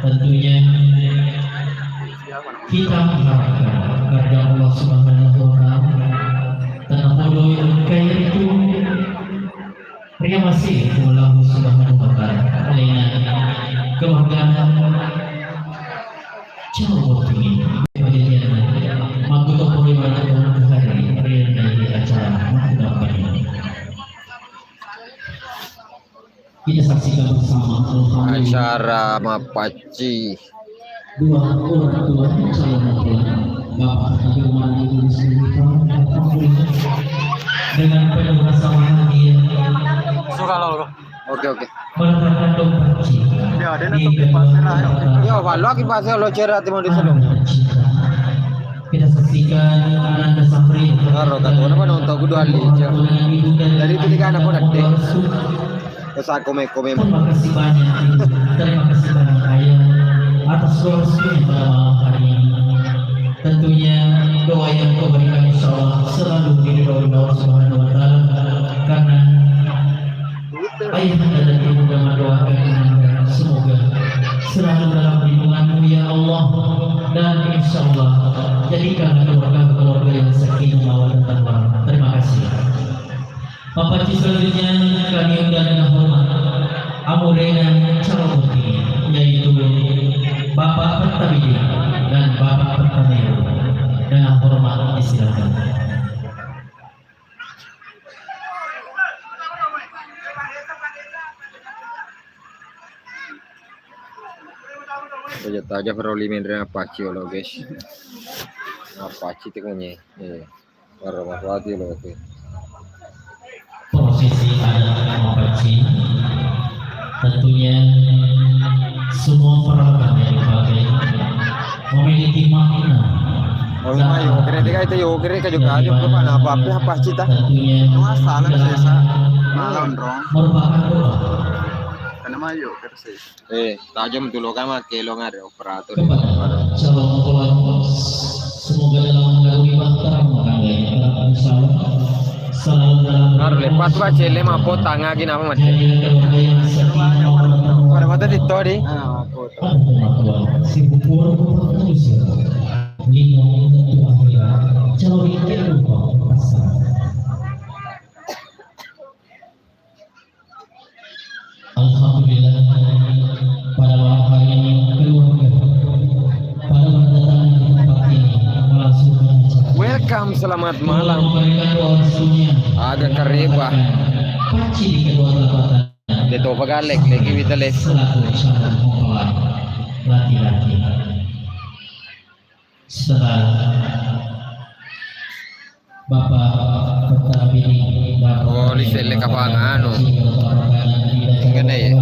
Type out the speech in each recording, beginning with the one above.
tentunya kita mengharapkan kepada Allah Subhanahu wa Ta'ala tanah kaya itu pria masih Allah Subhanahu wa Ta'ala lainnya kebahagiaan jauh tinggi bagian magu topoi pada hari dari acara maku ini kita saksikan bersama acara Mapaci dua orang tua calon mempelai Bapak Habib Umar Ibu dengan penuh rasa bahagia suka lo oke menemukan Paci Ya, ada nak topi pasir lah. yo kalau lagi pasir lo cerah timur di sana kita saksikan Ananda Safri karo kan orang mana untuk kudu ali dari itu tiga anak pun ada besar komen terima kasih banyak ayah atas doa pada malam hari ini. Tentunya doa yang kau berikan insya Allah selalu diridhoi Allah Subhanahu wa Ta'ala karena ayah dan ibu mendoakan Anda semoga selalu dalam lindunganmu ya Allah dan insya Allah jadikan keluarga yang sakinah mawaddah warahmah. Terima kasih. Bapak selanjutnya kami undang dengan hormat Amurena Calomuti yaitu Bapak Pertabidi dan Bapak Pertamero dengan hormat disilakan. Saya tahu aja perolimin dari Apache lo guys. Apache itu punya, baru masuk lo tuh. Posisi adalah Apache. Tentunya semua peralatan yang dipakai memiliki makna. Oh iya, yo kira itu yo kira juga ada perubahan apa cita. Tentunya Masalah saya malam dong. merupakan doa Karena mayo kerja. Tajam tuh lo kan make lo ngare operator. kepada calon mempelai semoga dalam mengarungi bahtera mengangganya dalam insyaallah selalu dalam Harus lepas tuh cele mampu tangga gini apa mati. Pada mata di tori. si bubur manusia lindung tentu akhirat calon yang lupa pasar. Alhamdulillah pada malam hari ini keluarga pada mendatangi tempat ini melangsungkan acara. Welcome, selamat malam. Memberikan doa restunya. Agak keriba. Paci di kedua telapak tangan. Dito pagalek lagi kita lek. Selaku calon mempelai laki-laki. Setelah Bapak Pertabidi Oh, liselek apa anu? Gede ya.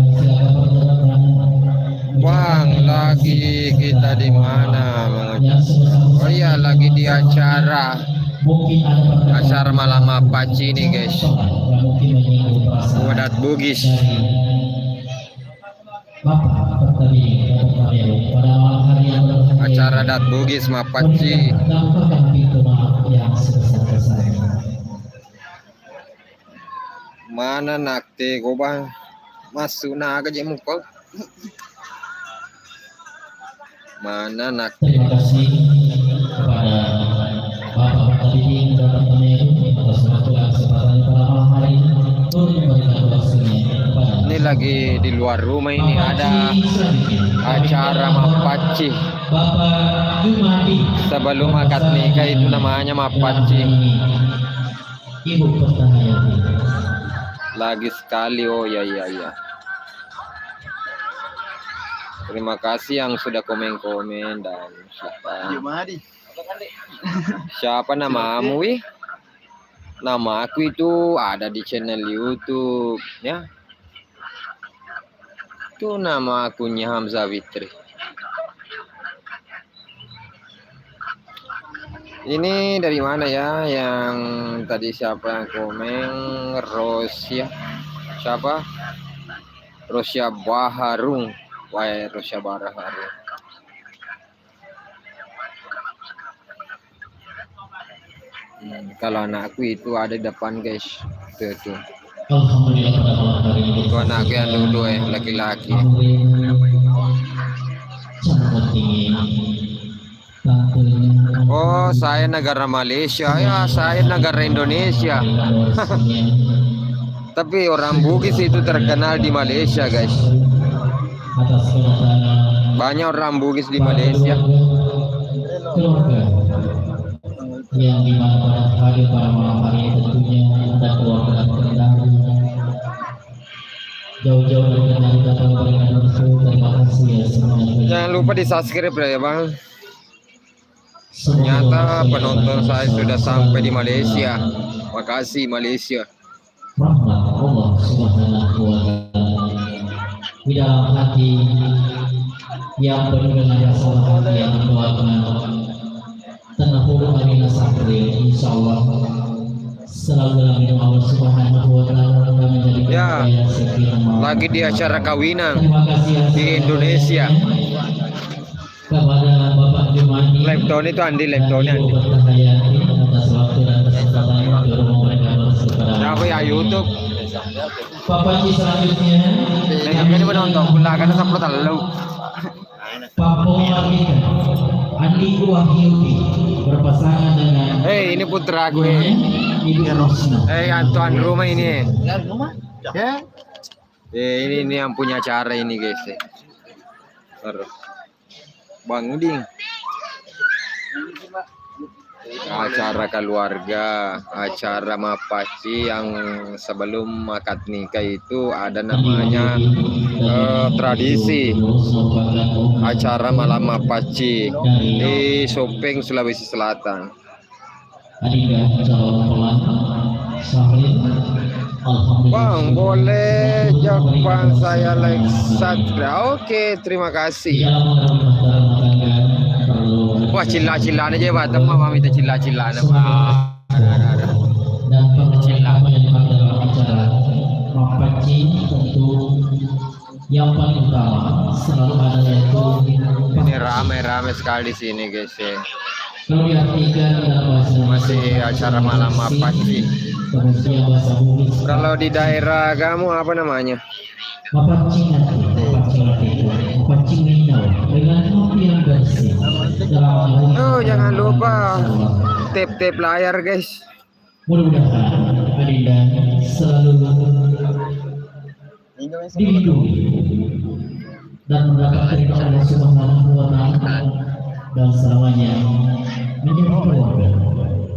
Bang, lagi kita di mana? Oh iya, lagi di acara malam Apache nih guys. Wadat Bugis. Acara Dat Bugis Mapaci. Mana nakte ko bang? Masuk na agad yung mukha. Mana nakte? Terima kasih kepada Bapak Pertabidi dan Pertamero atas waktu dan kesempatan pada malam hari ini untuk memberikan waktunya kepada Ini lagi di luar rumah ini ada acara Mapaci. Bapak Jumadi. Sebelum akad nikah itu namanya Mapaci. Ibu Pertamero. Lagi sekali, oh ya. Terima kasih yang sudah komen-komen dan siapa namamu wih? Nama aku itu ada di channel YouTube ya. Itu nama akunnya Hamzah Witri. Ini dari mana ya yang tadi siapa yang komen? Rosya. Siapa? Rosya Baharung. Wah, Rosya Baharung. Kalau anakku itu ada di depan guys. Tuh. Alhamdulillah pada malam hari ini. Itu anakku yang dulu laki-laki. saya negara Malaysia, ya saya negara Indonesia. Tapi orang Bugis itu terkenal di Malaysia, guys. Atas kedatangan Banyak orang Bugis di Malaysia. keluarga yang dimana pada hari pada malam hari tentunya ada keluarga dan kendali jauh-jauh dari kendali datang memberikan restu. Terima kasih ya semuanya. Jangan lupa di subscribe ya bang. Semoga Ternyata saya penonton selalu saya sudah sampai di Malaysia. Makasih Malaysia. rahmat Allah Subhanahu wa Ta'ala di dalam hati yang penuh dengan rasa hati yang mendoakan tanahul arina sakri, insya Allah selalu dalam minum Allah Subhanahu wa Ta'ala dan menjadikan Ya, kaya sekian lagi di acara kawinan Terima kasih yang di Indonesia. kepada Bapak Jumani Lepton itu Andi, Lepton dan Ibu Andi. Bertahayati atas waktu dan kesempatannya untuk memberikan restu kepada Kenapa ya YouTube? Bapak Ci selanjutnya Ini penonton pula karena sampai terlalu. Pak Marita Andi Wahyudi berpasangan dengan Hei, ini putra gue. Ibu Rosna. Hei, Antuan rumah ini. Ya. Ini yang punya acara ini guys. Bang Uding. Acara keluarga, acara mapaci yang sebelum akad nikah itu ada namanya tradisi acara malam mapaci di Sopeng, Sulawesi Selatan. Adinda calon pelantar Syahrin. Alhamdulillah. Bang, boleh jawaban saya like subscribe. Oke, terima kasih. Wah, cila-cilaan aja Pak, mama minta cila-cilaan Pak. Dan apa yang dipakai dalam acara mapaci tentu yang paling utama selalu ada yaitu Ini rame-rame sekali di sini guys ya. kalau diartikan dalam bahasa Masih acara malam mapaci. kemudian bahasa Bugis Kalau di daerah kamu apa namanya? mapaci minau dengan kopi yang bersih dalam Oh, jangan lupa tap-tap layar guys. mudah-mudahan Adinda selalu dilindungi dan mendapatkan ridho Allah Subhanahu wa Ta'ala dan selamanya menjadi keluarga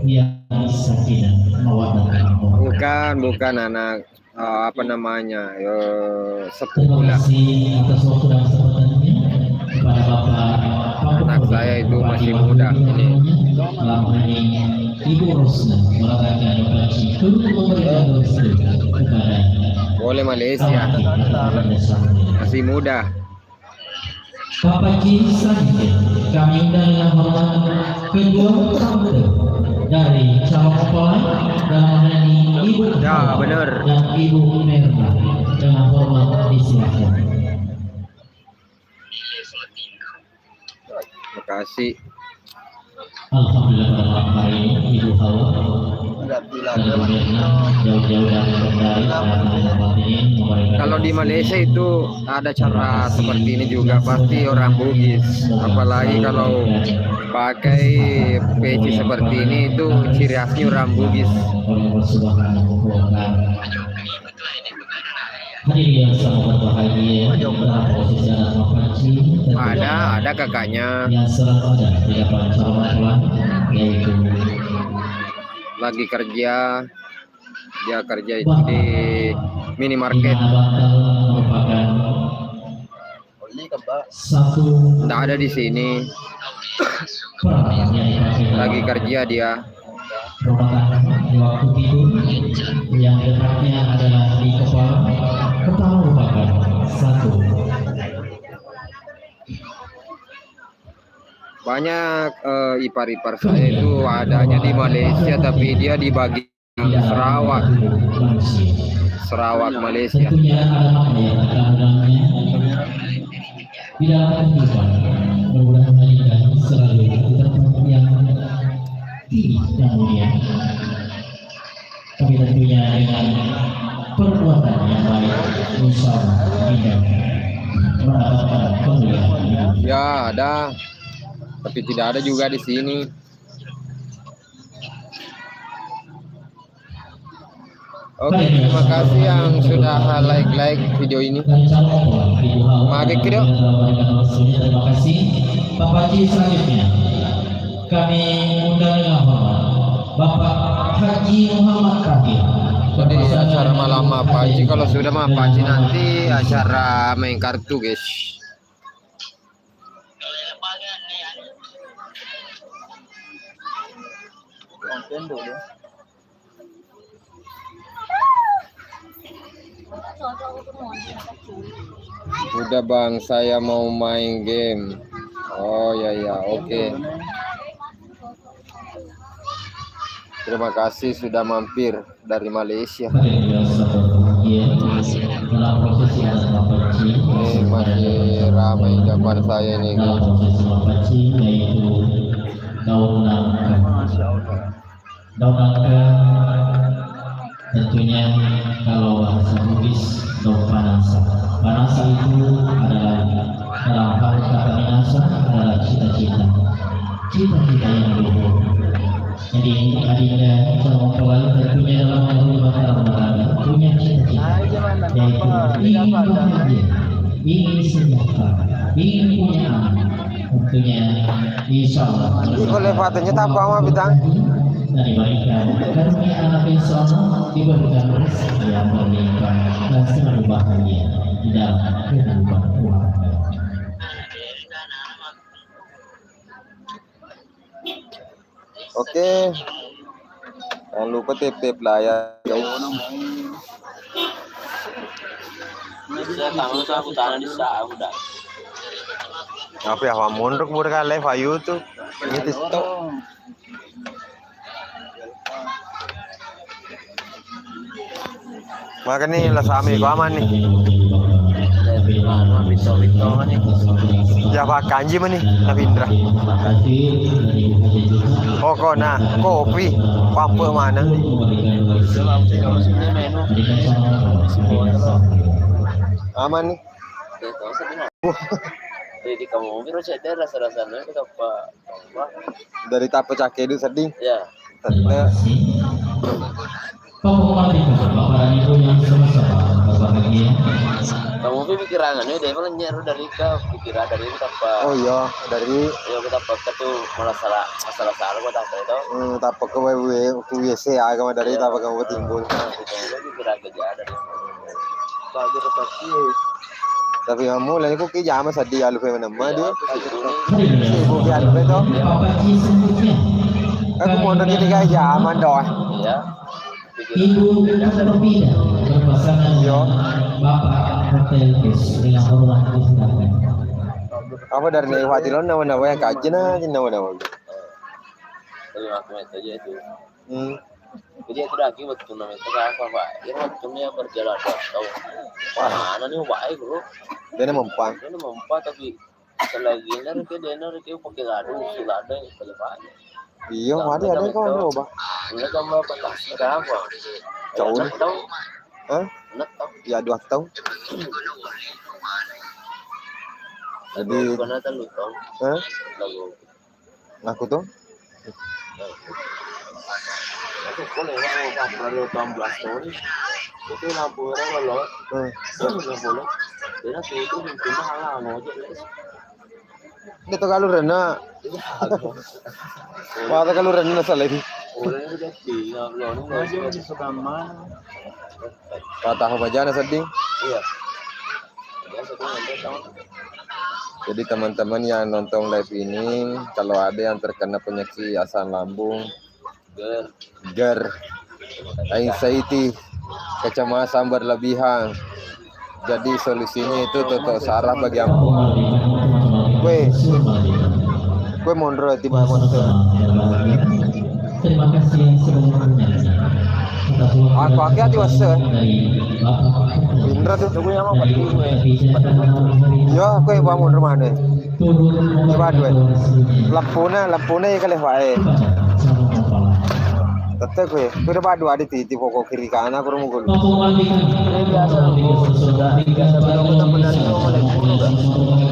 yang sakinah mawaddah. Bukan anak apa namanya Terima sepupu lah. kasih atas waktu dan kesempatannya kepada Bapak Anak saya itu masih muda ini. dalam hal ini Ibu Rosna mengatakan mapaci untuk memberikan restu kepada Boleh Malaysia, masih muda. Bapak Ci selanjutnya kami undang dengan hormat kedua tamu dari calon mempelai dalam hal ini Ibu Ya, Hawa benar. dan Ibu Merna dengan hormat disilakan. Terima kasih. Alhamdulillah pada malam hari ini Ibu Hawa dan Ibu Merna jauh-jauh dari Kendari Kalau di Malaysia itu ada cara seperti ini juga pasti orang Bugis. Apalagi kalau pakai peci seperti ini itu ciri khasnya orang Bugis. Hadirin yang sangat berbahagia dalam posisi anak mapaci Ada kakaknya yang selalu ada di depan calon mempelai yaitu lagi kerja. Dia kerja itu di minimarket. Ina Bakal merupakan satu Tidak ada di sini. peran yang dipakai Lagi dalam kerja dia. perawatan di waktu tidur yang letaknya adalah di kepala. Kepala merupakan satu Banyak ipar-ipar saya itu adanya di Malaysia tapi dia dibagi di Sarawak, manusia. Sarawak Malaysia. Tentunya ada makna yang akan undangnya di dalam kehidupan. Mudah-mudahan menikah selalu di tempat yang tinggi dan mulia. Tapi tentunya dengan perbuatan yang baik, insya Allah tidak mendapatkan kemuliaan. Ya ada, tapi tidak ada juga di sini. Oke, terima kasih yang sudah like video ini. Mari kita. Terima kasih. Bapak Haji selanjutnya kami undang dengan hormat Bapak Haji Muhammad Kahir. Jadi acara malam apa Haji, kalau sudah mah Pak Haji nanti acara main kartu guys. Udah bang, saya mau main game. Oh ya oke. Terima kasih sudah mampir dari Malaysia. Ini masih ramai gambar saya ini. Daun nangka tentunya kalau bahasa Bugis daun panasa. Panasa itu adalah dalam hal kata minasa adalah cita-cita yang luhur. Jadi adinda kalau mempelai tentunya dalam berubah olahraga punya cita-cita yaitu ingin bahagia, ingin sejahtera, ingin punya anak. Tentunya insya Allah Kok levatnya tak apa bintang? dari mereka karunia anak insya Allah diberikan rezeki yang berlimpah dan selalu bahagia di dalam kehidupan keluarga. Oke, jangan lupa tip-tip lah ya guys. Apa ya, mundur kali Fayu tuh. Ini stop. Makanya lah sami ko aman nih. Java kanji mana nih, Navindra. Oh kok nah, kopi, pampu mana? Aman nih. Jadi kamu mungkin saya rasa-rasanya kita apa? Dari tape cake itu sedih. Ya. Pengumuman Bapak dan Ibu yang sama-sama berbahagia. Kamu pikirannya dia malah nyeru dari pikiran dari kita apa? Oh iya, dari Ya kita pakai tuh malah salah gua tak tahu itu. tape ke WC agama dari tape kamu timbul. Itu pikiran kerja dari. Bagi tetapi Tapi kamu lain kok ki jama sedih alu fe nama dia. ini Ibu ki alu fe to. Bapak Haji selanjutnya Aku mau nonton ini kayak zaman doh. ya. Ibu berbeda berpasangan dengan Bapak Hotel Bus dengan hormat diserahkan. Apa dari nih Fatilon nama yang kajian aja nama. Tapi aku aja itu. Jadi itu lagi buat turnamen itu apa Pak? Ini waktunya berjalan tahu. Mana nih baik bro? Dia mempan. Ini mempan tapi selagi ini dia pakai gado sudah ada pada Pak. Iya, ada kau coba. Ini kamu batas apa? Jauh. Tahu? Hah? Nak tahu? Ya 2 tahun. Jadi Bukan ada lu tahu? hah? Lagu. Aku tuh Aku boleh nggak baru 18 tahun? Itu lampu merah kalau nggak boleh. Dia itu mungkin halang aja. dito kalau rena. Wala kalau rena sa lagi. Orang itu jadi nggak suka mana? Kata ako ba dyan, sedih. Iya. Biasa tuh nanti tahu. Jadi teman-teman yang nonton live ini, kalau ada yang terkena penyakit asam lambung, GERD, anxiety, kecemasan berlebihan, jadi solusinya itu tutup saraf bagi aku. Gue mundur tiba mundur. Terima kasih yang sudah menonton. Aku hati wase. Indra tuh. Yo, aku yang bawa mundur mana? Coba dua. Lampuna ya kali wae. Tetep gue udah badu ada di pokok kiri kanan aku mau gulu.